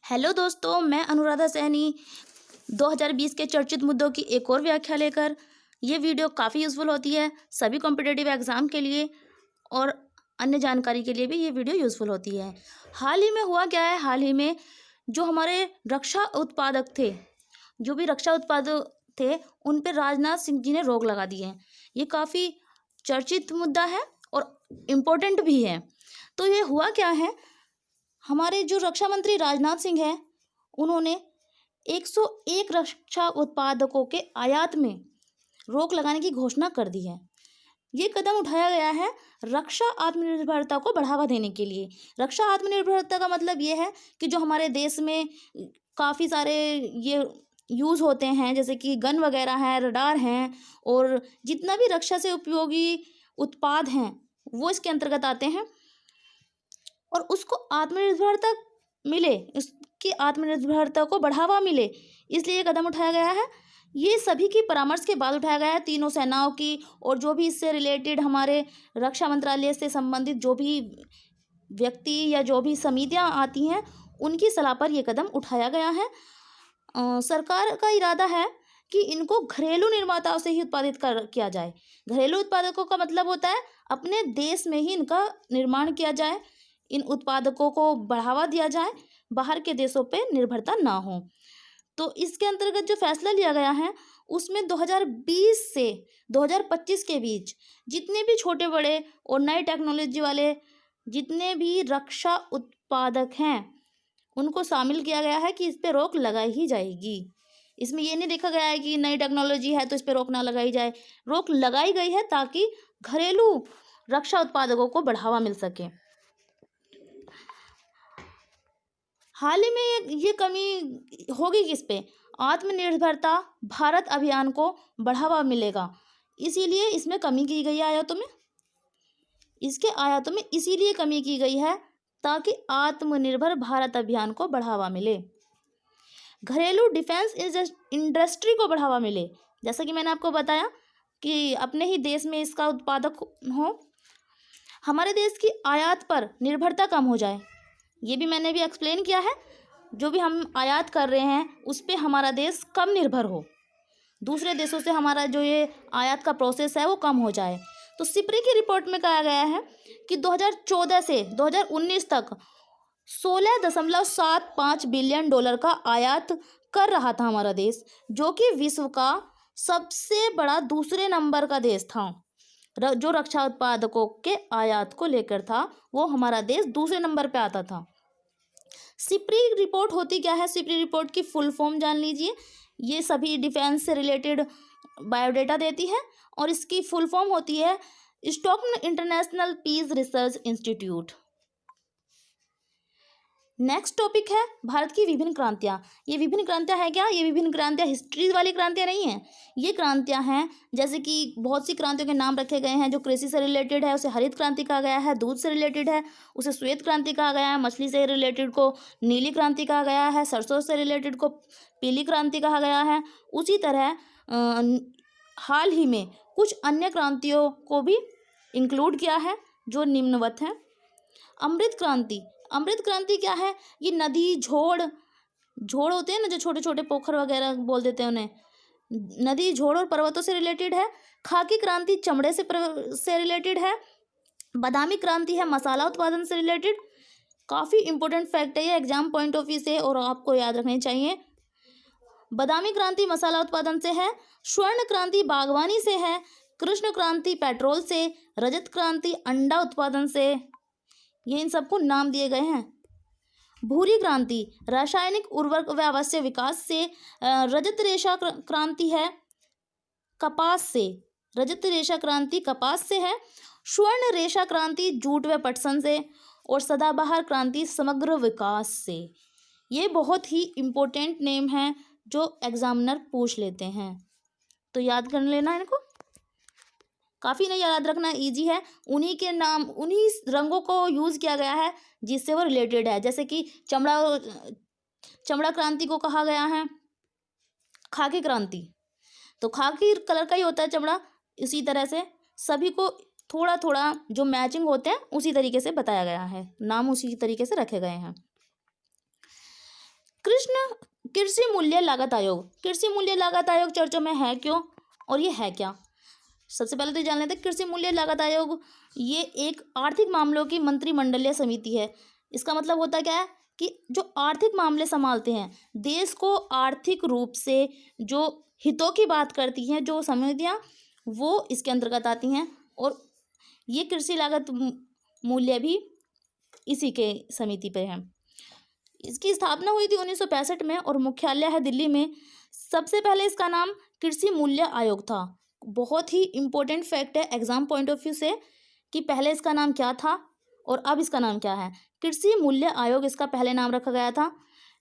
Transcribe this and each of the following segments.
Hello दोस्तों, मैं अनुराधा सैनी 2020 के चर्चित मुद्दों की एक और व्याख्या लेकर। ये वीडियो काफ़ी यूज़फुल होती है सभी कॉम्पिटिटिव एग्ज़ाम के लिए और अन्य जानकारी के लिए भी ये वीडियो यूज़फुल होती है। हाल ही में हुआ क्या है, हाल ही में जो हमारे रक्षा उत्पादक थे, जो भी रक्षा उत्पादक थे, उन पर राजनाथ सिंह जी ने रोक लगा दी है। ये काफ़ी चर्चित मुद्दा है और इम्पोर्टेंट भी है। तो ये हुआ क्या है, हमारे जो रक्षा मंत्री राजनाथ सिंह हैं, उन्होंने 101 रक्षा उत्पादकों के आयात में रोक लगाने की घोषणा कर दी है। ये कदम उठाया गया है रक्षा आत्मनिर्भरता को बढ़ावा देने के लिए। रक्षा आत्मनिर्भरता का मतलब ये है कि जो हमारे देश में काफ़ी सारे ये यूज़ होते हैं, जैसे कि गन वगैरह हैं, रडार हैं, और जितना भी रक्षा से उपयोगी उत्पाद हैं वो इसके अंतर्गत आते हैं, और उसको आत्मनिर्भरता मिले, उसकी आत्मनिर्भरता को बढ़ावा मिले, इसलिए ये कदम उठाया गया है। ये सभी की परामर्श के बाद उठाया गया है, तीनों सेनाओं की, और जो भी इससे रिलेटेड हमारे रक्षा मंत्रालय से संबंधित जो भी व्यक्ति या जो भी समितियां आती हैं, उनकी सलाह पर यह कदम उठाया गया है। सरकार का इरादा है कि इनको घरेलू निर्माताओं से ही उत्पादित किया जाए। घरेलू उत्पादकों का मतलब होता है अपने देश में ही इनका निर्माण किया जाए, इन उत्पादकों को बढ़ावा दिया जाए, बाहर के देशों पे निर्भरता ना हो। तो इसके अंतर्गत जो फैसला लिया गया है, उसमें 2020 से 2025 के बीच जितने भी छोटे बड़े और नई टेक्नोलॉजी वाले जितने भी रक्षा उत्पादक हैं, उनको शामिल किया गया है कि इस पे रोक लगाई ही जाएगी। इसमें ये नहीं देखा गया है कि नई टेक्नोलॉजी है तो इस पे रोक ना लगाई जाए। रोक लगाई गई है ताकि घरेलू रक्षा उत्पादकों को बढ़ावा मिल सके। हाल ही में ये कमी होगी किस पे? आत्मनिर्भरता भारत अभियान को बढ़ावा मिलेगा, इसीलिए इसमें कमी की गई है आयातों में। इसके आयातों में इसीलिए कमी की गई है ताकि आत्मनिर्भर भारत अभियान को बढ़ावा मिले, घरेलू डिफेंस इंडस्ट्री को बढ़ावा मिले। जैसा कि मैंने आपको बताया कि अपने ही देश में इसका उत्पादक हो, हमारे देश की आयात पर निर्भरता कम हो जाए। ये भी मैंने भी एक्सप्लेन किया है, जो भी हम आयात कर रहे हैं उस पर हमारा देश कम निर्भर हो, दूसरे देशों से हमारा जो ये आयात का प्रोसेस है वो कम हो जाए। तो सिप्री की रिपोर्ट में कहा गया है कि 2014 से 2019 तक 16.75 बिलियन डॉलर का आयात कर रहा था हमारा देश, जो कि विश्व का सबसे बड़ा दूसरे नंबर का देश था। जो रक्षा उत्पादकों के आयात को लेकर था, वो हमारा देश दूसरे नंबर पे आता था। सिप्री रिपोर्ट होती क्या है? सिप्री रिपोर्ट की फुल फॉर्म जान लीजिए। ये सभी डिफेंस से रिलेटेड बायोडेटा देती है, और इसकी फुल फॉर्म होती है Stockholm International Peace Research Institute. Next topic है भारत की विभिन्न क्रांतियाँ। ये विभिन्न क्रांतियाँ है क्या? ये विभिन्न क्रांतियाँ हिस्ट्री वाली क्रांतियाँ नहीं हैं, ये क्रांतियाँ हैं, जैसे कि बहुत सी क्रांतियों के नाम रखे गए हैं। जो कृषि से रिलेटेड है उसे हरित क्रांति कहा गया है, दूध से रिलेटेड है उसे श्वेत क्रांति कहा गया है, मछली से रिलेटेड को नीली क्रांति कहा गया है, सरसों से रिलेटेड को पीली क्रांति कहा गया है। उसी तरह हाल ही में कुछ अन्य क्रांतियों को भी इंक्लूड किया है जो निम्नवत हैं। अमृत क्रांति। अमृत क्रांति क्या है? ये नदी झोड़ होते हैं ना, जो छोटे छोटे पोखर वगैरह बोल देते हैं उन्हें, नदी झोड़ और पर्वतों से रिलेटेड है। खाकी क्रांति चमड़े से रिलेटेड है। बादामी क्रांति है मसाला उत्पादन से रिलेटेड। काफ़ी इंपॉर्टेंट फैक्ट है ये एग्जाम पॉइंट ऑफ व्यू से, और आपको याद रखने चाहिए। बादामी क्रांति मसाला उत्पादन से है। स्वर्ण क्रांति बागवानी से है। कृष्ण क्रांति पेट्रोल से। रजत क्रांति अंडा उत्पादन से। ये इन सबको नाम दिए गए हैं। भूरी क्रांति रासायनिक उर्वरक व आवश्यक विकास से। रजत रेशा क्रांति है कपास से। रजत रेशा क्रांति कपास से है। स्वर्ण रेशा क्रांति जूट व पटसन से। और सदाबहार क्रांति समग्र विकास से। ये बहुत ही इम्पोर्टेंट नेम हैं जो एग्जामिनर पूछ लेते हैं, तो याद कर लेना इनको। काफ़ी नहीं याद रखना, इजी है। उन्हीं के नाम, उन्हीं रंगों को यूज़ किया गया है जिससे वो रिलेटेड है। जैसे कि चमड़ा क्रांति को कहा गया है खाकी क्रांति, तो खाकी कलर का ही होता है चमड़ा। इसी तरह से सभी को थोड़ा थोड़ा जो मैचिंग होते हैं उसी तरीके से बताया गया है, नाम उसी तरीके से रखे गए हैं। कृष्ण कृषि मूल्य लागत आयोग। कृषि मूल्य लागत आयोग चर्चा में है क्यों और ये है क्या? सबसे पहले तो जान लेते हैं कृषि मूल्य लागत आयोग ये एक आर्थिक मामलों की मंत्रिमंडलीय समिति है। इसका मतलब होता क्या है कि जो आर्थिक मामले संभालते हैं, देश को आर्थिक रूप से जो हितों की बात करती हैं जो समितियाँ, वो इसके अंतर्गत आती हैं। और ये कृषि लागत मूल्य भी इसी के समिति पे है। इसकी स्थापना हुई थी 1965 में और मुख्यालय है दिल्ली में। सबसे पहले इसका नाम कृषि मूल्य आयोग था। बहुत ही इम्पोर्टेंट फैक्ट है एग्जाम पॉइंट ऑफ व्यू से कि पहले इसका नाम क्या था और अब इसका नाम क्या है। कृषि मूल्य आयोग इसका पहले नाम रखा गया था,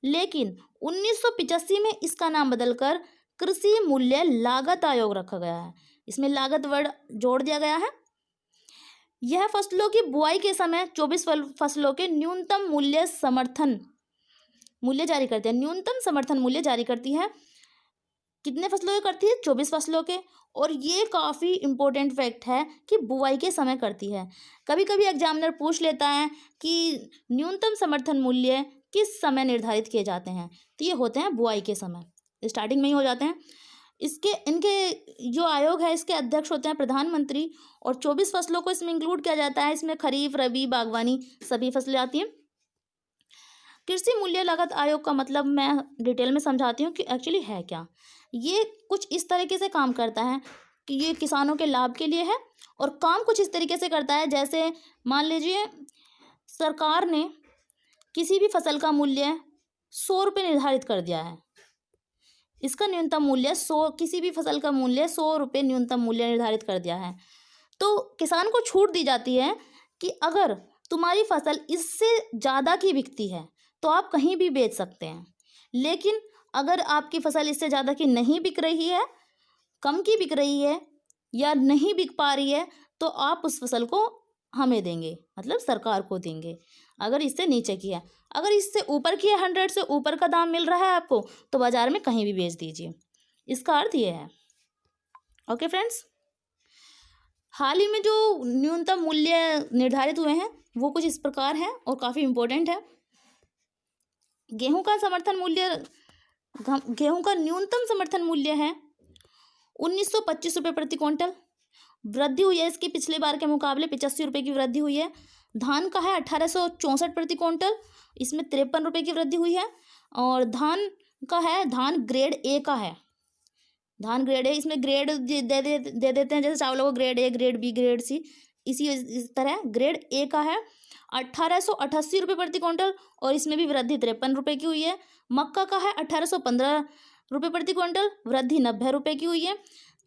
लेकिन 1985 में इसका नाम बदलकर कृषि मूल्य लागत आयोग रखा गया है। इसमें लागत वर्ड जोड़ दिया गया है। यह फसलों की बुआई के समय 24 फसलों के न्यूनतम मूल्य समर्थन मूल्य जारी करती है। न्यूनतम समर्थन मूल्य जारी करती है। कितने फसलों के करती है? 24 फसलों के। और ये काफ़ी इंपॉर्टेंट फैक्ट है कि बुआई के समय करती है। कभी कभी एग्जामिनर पूछ लेता है कि न्यूनतम समर्थन मूल्य किस समय निर्धारित किए जाते हैं, तो ये होते हैं बुआई के समय, स्टार्टिंग में ही हो जाते हैं। इनके जो आयोग है इसके अध्यक्ष होते हैं प्रधानमंत्री और 24 फसलों को इसमें इंक्लूड किया जाता है। इसमें खरीफ, रबी, बागवानी सभी फसलें आती हैं। कृषि मूल्य लागत आयोग का मतलब मैं डिटेल में समझाती हूँ कि एक्चुअली है क्या। ये कुछ इस तरीके से काम करता है कि ये किसानों के लाभ के लिए है और काम कुछ इस तरीके से करता है जैसे मान लीजिए सरकार ने किसी भी फसल का मूल्य 100 रुपये निर्धारित कर दिया है। इसका न्यूनतम मूल्य 100, किसी भी फसल का मूल्य 100 रुपये न्यूनतम मूल्य निर्धारित कर दिया है, तो किसान को छूट दी जाती है कि अगर तुम्हारी फसल इससे ज़्यादा की बिकती है तो आप कहीं भी बेच सकते हैं, लेकिन अगर आपकी फसल इससे ज़्यादा की नहीं बिक रही है, कम की बिक रही है या नहीं बिक पा रही है, तो आप उस फसल को हमें देंगे, मतलब सरकार को देंगे। अगर इससे नीचे की है, अगर इससे ऊपर की है, 100 से ऊपर का दाम मिल रहा है आपको, तो बाज़ार में कहीं भी बेच दीजिए। इसका अर्थ ये है। ओके फ्रेंड्स, हाल ही में जो न्यूनतम मूल्य निर्धारित हुए हैं वो कुछ इस प्रकार हैं और काफ़ी इम्पोर्टेंट है। गेहूं का न्यूनतम समर्थन मूल्य है 1925 रुपये प्रति क्विंटल। वृद्धि हुई है इसकी पिछले बार के मुकाबले 85 रुपये की वृद्धि हुई है। धान का है 1864 प्रति क्विंटल, इसमें 53 रुपये की वृद्धि हुई है। और धान का है, धान ग्रेड ए का है, धान ग्रेड ए, इसमें ग्रेड दे देते हैं जैसे चावलों को grade A, grade B, grade C, इस तरह ग्रेड ए का है 1888 रुपये प्रति क्विंटल और इसमें भी वृद्धि 53 रुपये की हुई है। मक्का का है 1815 रुपये प्रति क्विंटल, वृद्धि 90 रुपये की हुई है।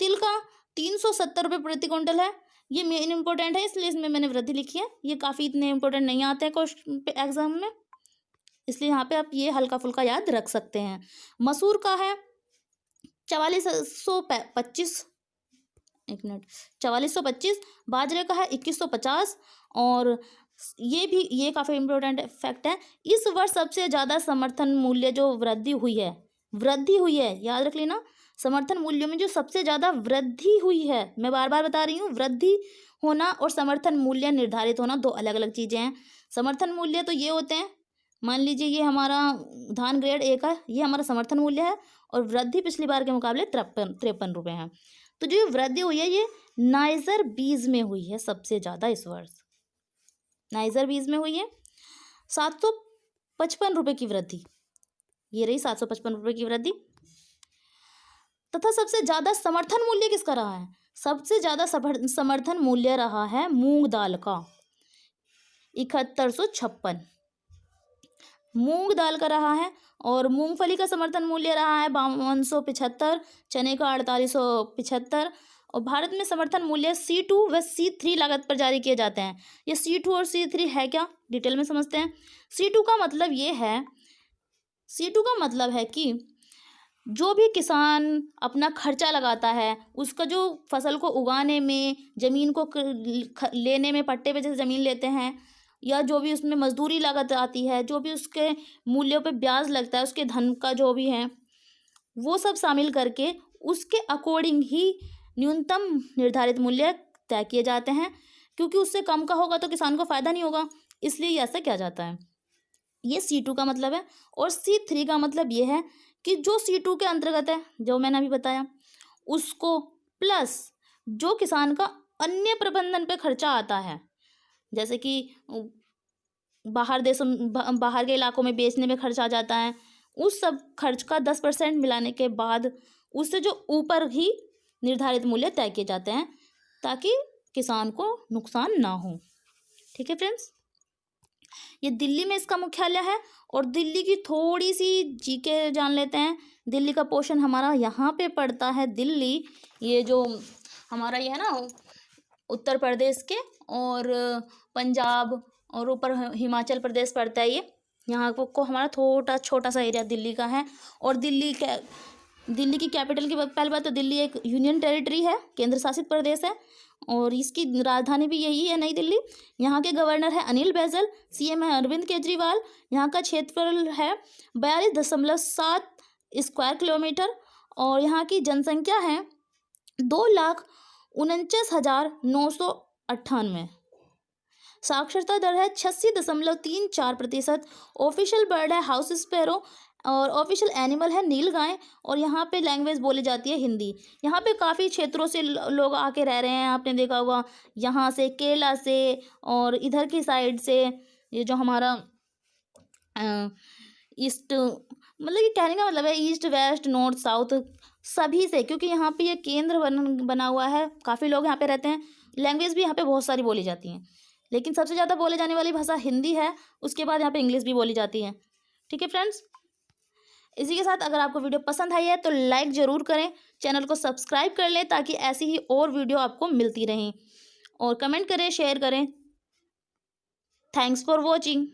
तिल का 370 रुपये प्रति क्विंटल है। ये मेन इंपॉर्टेंट है इसलिए इसमें मैंने वृद्धि लिखी है। ये काफ़ी इतने इंपॉर्टेंट नहीं आते हैं क्वेश्चन पे एग्जाम में, इसलिए यहाँ पे आप ये हल्का फुल्का याद रख सकते हैं। मसूर का है 4425, 4425। बाजरे का है 2150 और ये काफ़ी इम्पोर्टेंट फैक्ट है। इस वर्ष सबसे ज़्यादा समर्थन मूल्य जो वृद्धि हुई है, याद रख लेना, समर्थन मूल्यों में जो सबसे ज़्यादा वृद्धि हुई है, मैं बार बार बता रही हूँ, वृद्धि होना और समर्थन मूल्य निर्धारित होना दो अलग अलग चीज़ें हैं। समर्थन मूल्य तो ये होते हैं, मान लीजिए ये हमारा धान ग्रेड ए का, ये हमारा समर्थन मूल्य है और वृद्धि पिछली बार के मुकाबले 53 रुपये है। तो जो वृद्धि हुई है ये नाइजर बीज में हुई है सबसे ज़्यादा इस वर्ष, नाइजर बीज में हुई है 755 रुपये की वृद्धि, ये रही 755 रुपये की वृद्धि। तथा सबसे ज़्यादा समर्थन मूल्य किसका रहा है? सबसे ज़्यादा समर्थन मूल्य रहा है मूंग दाल का, 7156 मूंग दाल का रहा है। और मूंगफली का समर्थन मूल्य रहा है 5275, चने का 4875। और भारत में समर्थन मूल्य C2 व C3 लागत पर जारी किए जाते हैं। ये C2 और C3 है क्या, डिटेल में समझते हैं। C2 का मतलब ये है, C2 का मतलब है कि जो भी किसान अपना खर्चा लगाता है, उसका जो फसल को उगाने में, ज़मीन को लेने में, पट्टे पे जैसे ज़मीन लेते हैं, या जो भी उसमें मजदूरी लागत आती है, जो भी उसके मूल्यों पे ब्याज लगता है, उसके धन का जो भी है, वो सब शामिल करके उसके अकॉर्डिंग ही न्यूनतम निर्धारित मूल्य तय किए जाते हैं, क्योंकि उससे कम का होगा तो किसान को फ़ायदा नहीं होगा, इसलिए ऐसा किया जाता है। ये C2 का मतलब है। और C3 का मतलब ये है कि जो C2 के अंतर्गत है, जो मैंने अभी बताया, उसको प्लस जो किसान का अन्य प्रबंधन पे खर्चा आता है, जैसे कि बाहर के इलाकों में बेचने में खर्च आ जाता है, उस सब खर्च का 10% मिलाने के बाद उससे जो ऊपर ही निर्धारित मूल्य तय किए जाते हैं, ताकि किसान को नुकसान ना हो। ठीक है फ्रेंड्स, ये दिल्ली में इसका मुख्यालय है। और दिल्ली की थोड़ी सी जीके जान लेते हैं। दिल्ली का पोर्शन हमारा यहाँ पे पड़ता है, दिल्ली, ये जो हमारा ये है ना उत्तर प्रदेश के, और पंजाब और ऊपर हिमाचल प्रदेश पड़ता है। ये यहाँ को हमारा छोटा सा एरिया दिल्ली का है। और दिल्ली की कैपिटल की पहली बात तो दिल्ली एक यूनियन टेरिटरी है, केंद्र शासित प्रदेश है, और इसकी राजधानी भी यही है, नई दिल्ली। यहाँ के गवर्नर है अनिल बैजल, सीएम है अरविंद केजरीवाल। यहाँ का क्षेत्रफल है 42.7 स्क्वायर किलोमीटर। और यहाँ की जनसंख्या है 2,49,998। साक्षरता दर है 86.34%। ऑफिशियल बर्ड है हाउस स्पैरो, और ऑफिशियल एनिमल है नीलगाय। और यहाँ पे लैंग्वेज बोली जाती है हिंदी। यहाँ पे काफ़ी क्षेत्रों से लोग आके रह रहे हैं, आपने देखा होगा, यहाँ से केरला से और इधर की साइड से, ये जो हमारा ईस्ट, मतलब कि कहने का मतलब है ईस्ट वेस्ट नॉर्थ साउथ सभी से, क्योंकि यहाँ पे ये केंद्र बना हुआ है, काफ़ी लोग यहाँ पे रहते हैं। लैंग्वेज भी यहाँ पे बहुत सारी बोली जाती हैं, लेकिन सबसे ज़्यादा बोले जाने वाली भाषा हिंदी है, उसके बाद यहाँ पे इंग्लिश भी बोली जाती है। ठीक है फ्रेंड्स, इसी के साथ अगर आपको वीडियो पसंद आई है तो लाइक ज़रूर करें, चैनल को सब्सक्राइब कर लें ताकि ऐसी ही और वीडियो आपको मिलती रहें, और कमेंट करें, शेयर करें। Thanks for watching.